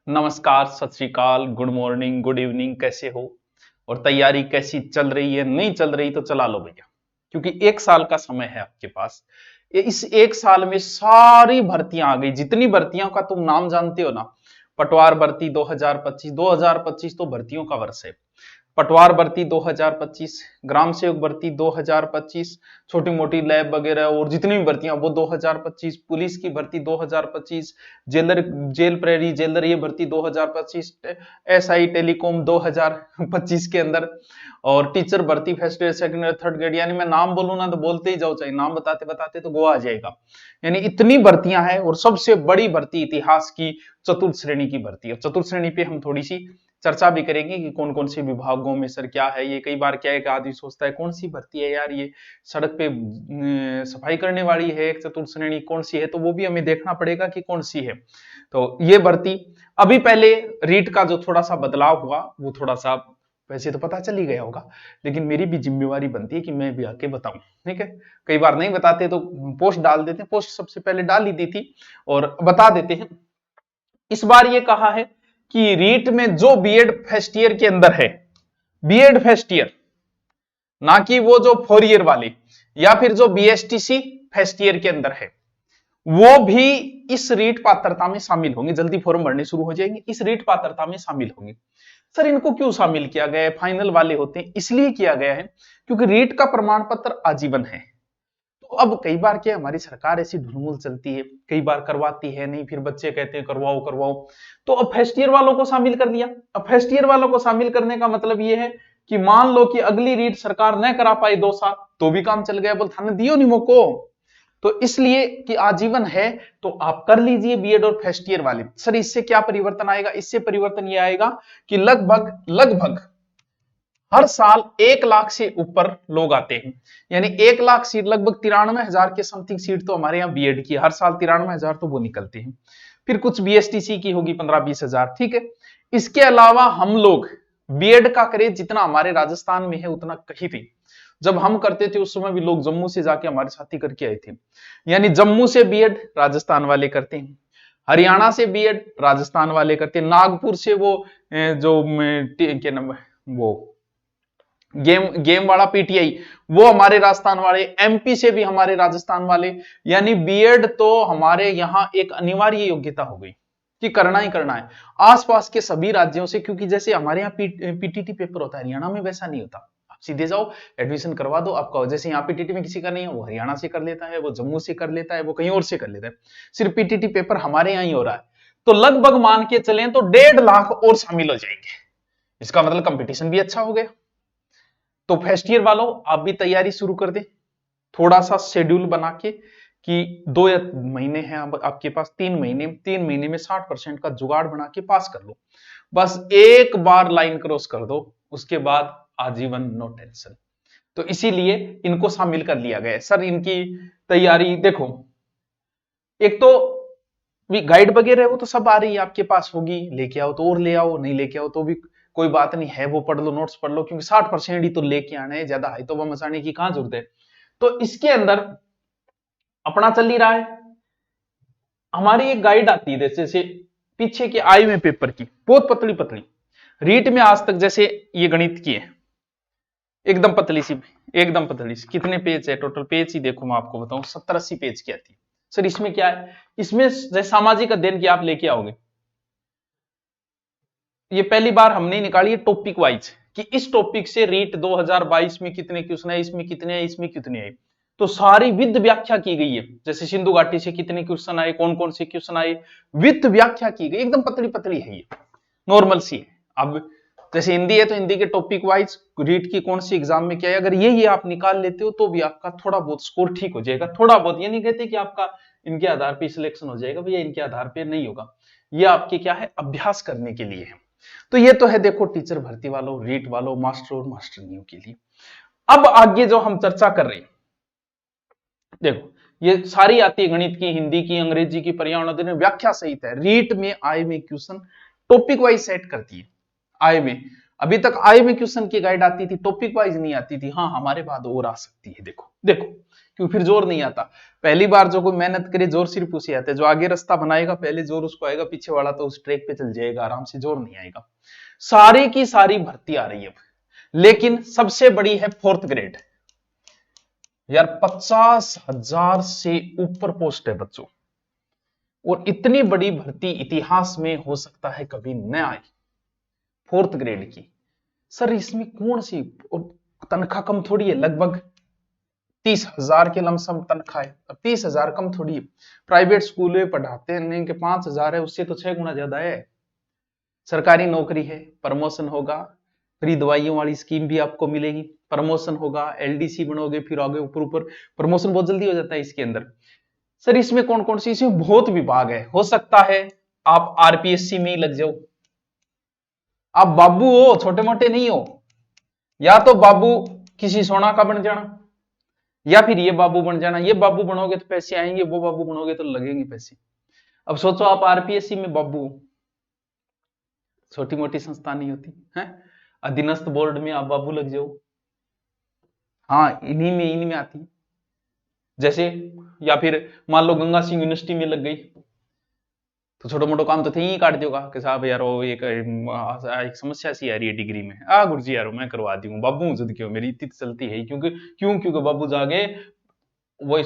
नमस्कार, सत श्री अकाल, गुड मॉर्निंग, गुड इवनिंग, कैसे हो? और तैयारी कैसी चल रही है? नहीं चल रही तो चला लो भैया, क्योंकि 1 साल का समय है आपके पास। इस 1 साल में सारी भर्तियां आ गई, जितनी भर्तियों का तुम नाम जानते हो ना। पटवार भर्ती 2025, 2025 तो भर्तियों का वर्ष है। पटवार भर्ती 2025, ग्राम सेवक भर्ती 2025, छोटी मोटी लैब वगैरह और जितनी भी भर्तियां वो 2025, पुलिस की भर्ती 2025, जेलर जेल प्रहरी जेलर ये भर्ती 2025, एसआई टेलीकॉम 2025 के अंदर, और टीचर भर्ती first grade second grade third grade. यानी मैं नाम बोलूं ना तो बोलते ही जाओ, चाहे नाम बताते बताते तो गोवा आ जाएगा। यानी इतनी भर्तियां हैं, और सबसे बड़ी भर्ती इतिहास की चतुर्थ श्रेणी की भर्ती है। चतुर्थ श्रेणी पे हम थोड़ी सी चर्चा भी करेंगे कि कौन कौन से विभागों में सर क्या है ये। कई बार क्या है कि आदमी सोचता है कौन सी भर्ती है यार, ये सड़क पे सफाई करने वाली है एक चतुर्थ श्रेणी, कौन सी है? तो वो भी हमें देखना पड़ेगा कि कौन सी है। तो ये भर्ती अभी पहले रीट का जो थोड़ा सा बदलाव हुआ वो थोड़ा सा वैसे तो पता चल ही गया होगा, लेकिन मेरी भी जिम्मेवारी बनती है कि मैं भी आके बताऊं। ठीक है, कई बार नहीं बताते तो पोस्ट डाल देते हैं, पोस्ट सबसे पहले डाल ही दी थी और बता देते हैं। इस बार ये कहा है कि रीट में जो बीएड फर्स्ट ईयर के अंदर है, बीएड फर्स्ट ईयर, ना कि वो जो 4 ईयर वाले या फिर जो बीएसटीसी फर्स्ट ईयर के अंदर है, वो भी इस रीट पात्रता में शामिल होंगे। जल्दी फॉर्म भरने शुरू हो जाएंगे, इस रीट पात्रता में शामिल होंगे। सर इनको क्यों शामिल किया गया है? फाइनल वाले होते हैं इसलिए किया गया है क्योंकि रीट का प्रमाण पत्र आजीवन है। तो अब कई बार क्या हमारी सरकार ऐसी ढुलमुल चलती है, कई बार करवाती है नहीं, फिर बच्चे कहते हैं करवाओ करवाओ। तो अब फर्स्ट ईयर वालों को शामिल कर दिया। अब फर्स्ट ईयर वालों को शामिल करने का मतलब ये है कि मान लो कि अगली रीट सरकार न करा पाई 2 साल, तो भी काम चल गया, बोल थाने दियो नहीं मोको। तो इसलिए कि आजीवन है तो आप कर लीजिए बीएड और फर्स्ट ईयर वाले। सर इससे क्या परिवर्तन आएगा? इससे परिवर्तन ये आएगा कि लगभग लगभग हर साल 1 लाख से ऊपर लोग आते हैं। यानी 1 लाख सीट, लगभग 93,000 के समथिंग सीट तो हमारे यहाँ बीएड की हर साल 93,000 तो वो निकलते हैं। फिर कुछ बीएसटीसी की होगी 15-20 हजार। ठीक है, इसके अलावा हम लोग बीएड का करें जितना हमारे राजस्थान में है उतना कहीं भी। जब हम करते थे उस समय भी लोग जम्मू से जाके हमारे साथी करके आए थे। यानी जम्मू से बीएड राजस्थान वाले करते हैं, हरियाणा से बीएड राजस्थान वाले करते हैं, नागपुर से वो जो क्या नाम वो गेम गेम वाला पीटीआई वो हमारे राजस्थान वाले, एमपी से भी हमारे राजस्थान वाले। यानी बीएड तो हमारे यहाँ एक अनिवार्य योग्यता हो गई कि करना ही करना है आसपास के सभी राज्यों से। क्योंकि जैसे हमारे यहाँ पीटीटी पेपर होता है, हरियाणा में वैसा नहीं होता। आप सीधे जाओ एडमिशन करवा दो आपका, जैसे यहाँ पीटीटी में किसी का नहीं है, वो हरियाणा से कर लेता है, वो जम्मू से कर लेता है, वो कहीं और से कर लेता है। सिर्फ पीटीटी पेपर हमारे यहाँ ही हो रहा है। तो लगभग मान के चलें तो 1.5 लाख और शामिल हो जाएंगे। इसका मतलब कंपटीशन भी अच्छा हो गया। तो फर्स्ट ईयर वालों आप भी तैयारी शुरू कर दें, थोड़ा सा शेड्यूल बना के कि 2 महीने हैं अब आपके पास, 3 महीने में 60% का जुगाड़ बना के पास कर लो। बस एक बार लाइन क्रॉस कर दो, उसके बाद आजीवन नो टेंशन। तो इसीलिए इनको शामिल कर लिया गया है। सर इनकी तैयारी देखो, एक तो गाइड वगैरह है वो तो सब आ रही है आपके पास होगी, लेके आओ तो और ले आओ, नहीं लेके आओ तो भी कोई बात नहीं है, वो पढ़ लो, नोट्स पढ़ लो, क्योंकि 60% ही तो लेके आना है, ज्यादा हाई तो मचाने की कहां जरूरत है। तो इसके अंदर अपना चल ही रहा है। हमारी एक गाइड आती है जैसे पीछे के आए हुए पेपर की, बहुत पतली पतली रीट में आज तक, जैसे ये गणित की है एकदम पतली सी, एकदम पतली सी। कितने पेज है टोटल? पेज ही देखो मैं आपको बताऊं, 70-80 पेज की आती है। सर इसमें क्या है? इसमें जैसे सामाजिक अध्ययन की आप लेके आओगे, ये पहली बार हमने निकाली है टॉपिक वाइज कि इस टॉपिक से रीट 2022 में कितने क्वेश्चन आए, इसमें कितने आए, इसमें कितने आए। तो सारी विद व्याख्या की गई है, जैसे सिंधु घाटी से कितने क्वेश्चन आए, कौन कौन से क्वेश्चन आए, विद व्याख्या की गई। एकदम पतली पतली है, ये नॉर्मल सी है। अब जैसे हिंदी है तो हिंदी के टॉपिक वाइज रीट की कौन सी एग्जाम में क्या है, अगर ये आप निकाल लेते हो तो भी आपका थोड़ा बहुत स्कोर ठीक हो जाएगा। थोड़ा बहुत, ये नहीं कहते कि आपका इनके आधार पे सिलेक्शन हो जाएगा भैया, इनके आधार पे नहीं होगा। ये आपके क्या है, अभ्यास करने के लिए है। तो ये तो है देखो टीचर भर्ती वालों, रीट वालों, मास्टर और मास्टरनियों के लिए। अब आगे जो हम चर्चा कर रहे हैं, देखो ये सारी आती है, गणित की, हिंदी की, अंग्रेजी की, पर्यावरण व्याख्या सहित है। रीट में आए में क्वेश्चन टॉपिक वाइज सेट करती है आए में। अभी तक आए में क्वेश्चन की गाइड आती थी, टॉपिक वाइज नहीं आती थी। हाँ, हमारे बाद और आ सकती है, देखो देखो, क्यों फिर जोर नहीं आता। पहली बार जो कोई मेहनत करे जोर सिर्फ उसे आता है, जो आगे रास्ता बनाएगा पहले जोर उसको आएगा, पीछे वाला तो उस ट्रैक पे चल जाएगा आराम से, जोर नहीं आएगा। सारी की सारी भर्ती आ रही है अब, लेकिन सबसे बड़ी है फोर्थ ग्रेड। यार 50,000 से ऊपर पोस्ट है बच्चों, और इतनी बड़ी भर्ती इतिहास में हो सकता है कभी न आए, फोर्थ ग्रेड की। सर इसमें कौन सी, और तनख्वाह कम थोड़ी है, लगभग 30,000 के लमसम तनख्वाह है। अब 30,000 कम थोड़ी है, प्राइवेट स्कूल में पढ़ाते हैं कि 5,000 है, उससे तो 6 गुना ज्यादा है। सरकारी नौकरी है, प्रमोशन होगा, फ्री दवाइयों वाली स्कीम भी आपको मिलेगी, प्रमोशन होगा, एलडीसी बनोगे, फिर आगे ऊपर ऊपर प्रमोशन बहुत जल्दी हो जाता है इसके अंदर। सर इसमें कौन कौन सी, इसमें बहुत विभाग है, हो सकता है आप आरपीएससी में ही लग जाओ, आप बाबू हो, छोटे मोटे नहीं हो, या तो बाबू किसी सोना का बन जाना, या फिर ये बाबू बन जाना। ये बाबू बनोगे तो पैसे आएंगे, वो बाबू बनोगे तो लगेंगे पैसे। अब सोचो आप आरपीएससी में बाबू, छोटी मोटी संस्था नहीं होती है, अधीनस्थ बोर्ड में आप बाबू लग जाओ। हाँ, इन्हीं में आती है। जैसे, या फिर मान लो गंगा सिंह यूनिवर्सिटी में लग गई, तो छोटा मोटा काम तो थे ही, काट दोगा कि साहब यार वो एक समस्या सी आ रही है डिग्री में, गुरुजी यार मैं करवा दी हूँ, बाबू जद क्यों, मेरी इतनी चलती है, क्योंकि बाबू जागे वो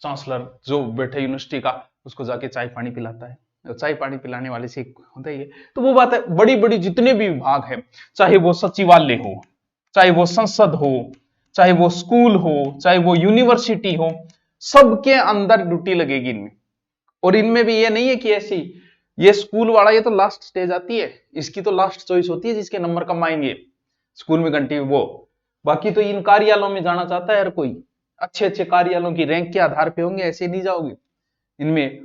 चांसलर जो बैठे यूनिवर्सिटी का, उसको जाके चाय पानी पिलाता है, चाय पानी पिलाने वाले से होता ही है। तो वो बात है, बड़ी बड़ी जितने भी विभाग है, चाहे वो सचिवालय हो, चाहे वो संसद हो, चाहे वो स्कूल हो, चाहे वो यूनिवर्सिटी हो, सबके अंदर ड्यूटी लगेगी इनमें। और इनमें भी ये नहीं है कि ऐसी, ये स्कूल वाला ये तो लास्ट स्टेज आती है, इसकी तो लास्ट चॉइस होती है जिसके नंबर कम आएंगे स्कूल में घंटी वो। बाकी तो इन कार्यालयों में जाना चाहता है हर कोई, अच्छे अच्छे कार्यालयों की रैंक के आधार पे होंगे, ऐसे नहीं जाओगे इनमें।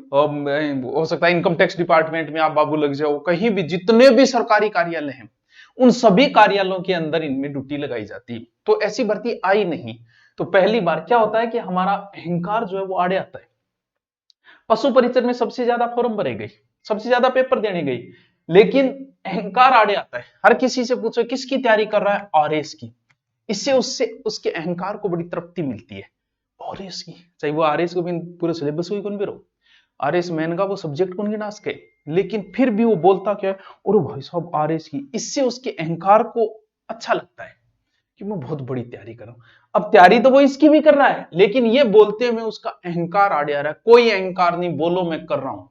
हो सकता है इनकम टैक्स डिपार्टमेंट में आप बाबू लग जाओ, कहीं भी जितने भी सरकारी कार्यालय हैं उन सभी कार्यालयों के अंदर इनमें ड्यूटी लगाई जाती है। तो ऐसी भर्ती आई नहीं, तो पहली बार क्या होता है कि हमारा अहंकार जो है वो आड़े आता है। पशु परिचर में सबसे ज्यादा फॉर्म भरे गए, सबसे ज्यादा पेपर देने गई, लेकिन अहंकार आड़े आता है। हर किसी से पूछो किसकी तैयारी कर रहा है, आरएस की, इससे उससे उसके अहंकार को बड़ी तृप्ति मिलती है। आरएस की, चाहे वो आरएस को भी पूरे सिलेबस को कौन भी रहो, आरएस मैन का वो सब्जेक्ट कौन गिनास के, लेकिन फिर भी वो बोलता क्या है, और भाई साहब आरएस की, इससे उसके अहंकार को अच्छा लगता है कि मैं बहुत बड़ी तैयारी कर रहा हूं। अब तैयारी तो वो इसकी भी कर रहा है, लेकिन ये बोलते हुए उसका अहंकार आड़े आ रहा है। कोई अहंकार नहीं, बोलो मैं कर रहा हूं,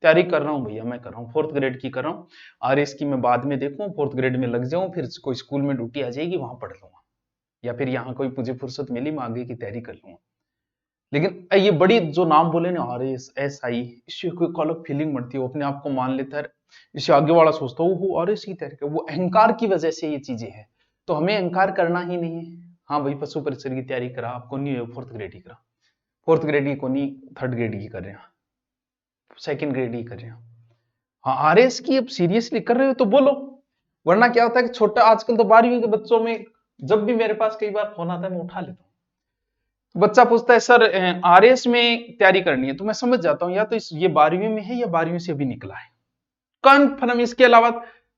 तैयारी कर रहा हूं भैया, मैं कर रहा हूं, फोर्थ ग्रेड की कर रहा हूं, आरएस की मैं बाद में देखूं, फोर्थ ग्रेड में लग जाऊं, फिर कोई स्कूल में ड्यूटी आ जाएगी वहां पढ़ लूंगा, या फिर यहाँ कोई मुझे फुर्सत मिली मैं आगे की तैयारी कर लूंगा। लेकिन ये बड़ी जो नाम बोले ना, आरएस एसआई, इससे कोई अलग फीलिंग बढ़ती है, वो अपने आप को मान लेता है, इससे आगे वाला सोचता है वो आरएस की तैयारी कर, वो अहंकार की वजह से ये चीजें हैं। तो हमें अहंकार करना ही नहीं है। हाँ भाई, पशु परिचर की तैयारी करा, आपको नहीं है फोर्थ ग्रेड की करा, फोर्थ ग्रेड की को नहीं, थर्ड ग्रेड की कर रहे हैं, सेकंड ग्रेड की कर रहे हैं। हाँ, आरएस की अब सीरियसली कर रहे हो तो बोलो, वरना क्या होता है कि छोटा, आजकल तो 12वीं के बच्चों में, जब भी मेरे पास कई बार फोन आता है मैं उठा लेता हूँ, बच्चा पूछता है सर आरएस में तैयारी करनी है, तो मैं समझ जाता हूँ या तो ये 12वीं में है या 12वीं से अभी निकला है कन्फर्म। इसके अलावा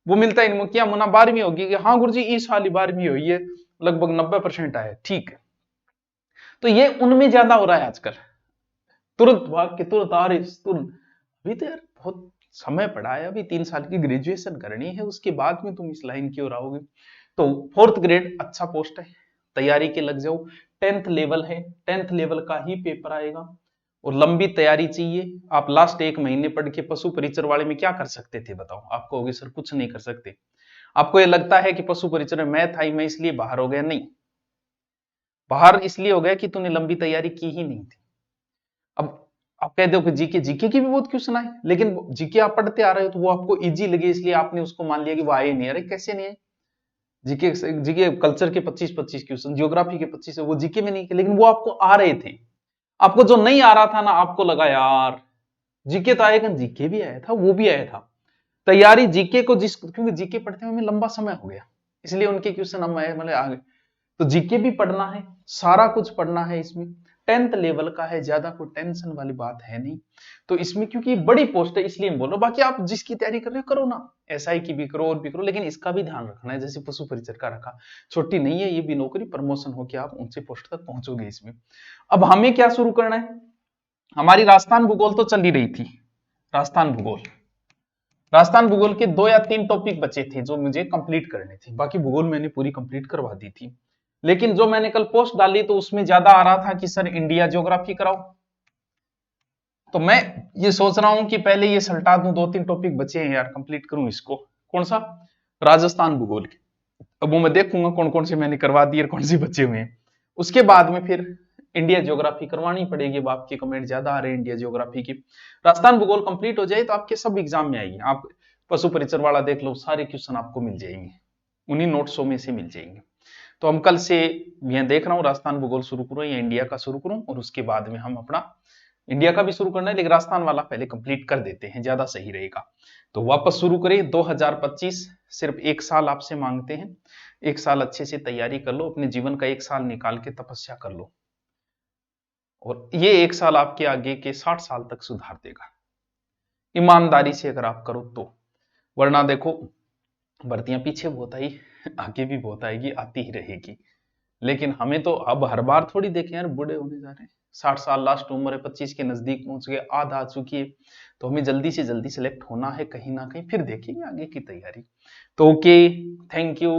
वो मिलता है इनको, क्या मुना 12वीं होगी, कि हाँ गुरुजी इस साल 12वीं हुई है, लगभग 90% आए, ठीक है। तो ये उनमें ज्यादा हो रहा है आजकल, तुरंत भाग के तुरंत आरएस तुरंत। अभी तो यार बहुत समय पड़ा है, अभी 3 साल की ग्रेजुएशन करनी है, उसके बाद में तुम इस लाइन की ओर आओगे। तो फोर्थ ग्रेड अच्छा पोस्ट है, तैयारी के लग जाओ। 10th लेवल है, 10th लेवल का ही पेपर आएगा, और लंबी तैयारी चाहिए। आप लास्ट 1 महीने पढ़ के पशु परिचर वाले में क्या कर सकते थे बताओ, आपको होगी सर कुछ नहीं कर सकते। आपको ये लगता है कि पशु परिचर में मैथ आई मैं इसलिए बाहर हो गया, नहीं, बाहर इसलिए हो गया कि तूने लंबी तैयारी की ही नहीं थी। अब आप कह दो कि जीके, जीके की भी बहुत क्वेश्चन आए, लेकिन जीके आप पढ़ते आ रहे हो तो वो आपको इजी लगे, इसलिए आपने उसको मान लिया कि वो आए नहीं। अरे कैसे नहीं आए, जीके जीके कल्चर के 25-25 क्वेश्चन, ज्योग्राफी के 25 है, वो जीके में नहीं, लेकिन वो आपको आ रहे थे। आपको जो नहीं आ रहा था ना, आपको लगा यार जीके तो आएगा, जीके भी आया था, वो भी आया था। तैयारी जीके को क्योंकि जीके पढ़ते हुए हमें लंबा समय हो गया, इसलिए उनके क्वेश्चन हम आए मतलब आ गए। तो जीके भी पढ़ना है, सारा कुछ पढ़ना है इसमें, 10th लेवल का है, ज्यादा कोई टेंशन वाली बात है नहीं। तो इसमें क्योंकि बड़ी पोस्ट है इसलिए मैं बोल रहा हूँ, बाकी आप जिसकी तैयारी कर रहे हो करो ना, एसआई की भी करो और भी करो, लेकिन इसका भी ध्यान रखना है, जैसे पशु परिचर का रखा, छोटी नहीं है ये भी नौकरी, प्रमोशन होकर आप ऊंचे पोस्ट तक पहुंचोगे इसमें। अब हमें क्या शुरू करना है, हमारी राजस्थान भूगोल तो चल ही रही थी, राजस्थान भूगोल, राजस्थान भूगोल के 2 या 3 टॉपिक बचे थे जो मुझे कंप्लीट करने थे, बाकी भूगोल मैंने पूरी कंप्लीट करवा दी थी। लेकिन जो मैंने कल पोस्ट डाली तो उसमें ज्यादा आ रहा था कि सर इंडिया ज्योग्राफी कराओ, तो मैं ये सोच रहा हूं कि पहले ये सल्टा दूं, 2-3 टॉपिक बचे हैं यार, कंप्लीट करूं इसको। कौन सा? राजस्थान भूगोल के। अब वो मैं देखूंगा कौन कौन से मैंने करवा दिए और कौन से बचे हुए हैं, उसके बाद में फिर इंडिया ज्योग्राफी करवानी पड़ेगी। अब आपके कमेंट ज्यादा आ रहे हैं इंडिया ज्योग्राफी की, राजस्थान भूगोल कंप्लीट हो जाए तो आपके सब एग्जाम में आएगी। आप पशु परिचर वाला देख लो, सारे क्वेश्चन आपको मिल जाएंगे, उन्हीं नोट्सों में से मिल जाएंगे। तो हम कल से मैं देख रहा हूँ राजस्थान भूगोल शुरू करूं या इंडिया का शुरू करूं, और उसके बाद में हम अपना इंडिया का भी शुरू करना है, लेकिन राजस्थान वाला पहले कंप्लीट कर देते हैं, ज्यादा सही रहेगा। तो वापस शुरू करें 2025, सिर्फ 1 साल आपसे मांगते हैं, 1 साल अच्छे से तैयारी कर लो, अपने जीवन का 1 साल निकाल के तपस्या कर लो, और ये 1 साल आपके आगे के 60 साल तक सुधार देगा, ईमानदारी से अगर आप करो तो। वरना देखो भर्तियां पीछे बहुत आई, आगे भी बहुत आएगी, आती ही रहेगी, लेकिन हमें तो अब हर बार थोड़ी देखें यार, बूढ़े होने जा रहे हैं, 60 साल लास्ट उम्र है, 25 के नजदीक पहुंच गए, आधा आ चुकी है, तो हमें जल्दी से जल्दी सिलेक्ट होना है कहीं ना कहीं, फिर देखेंगे आगे की तैयारी। तो ओके, थैंक यू।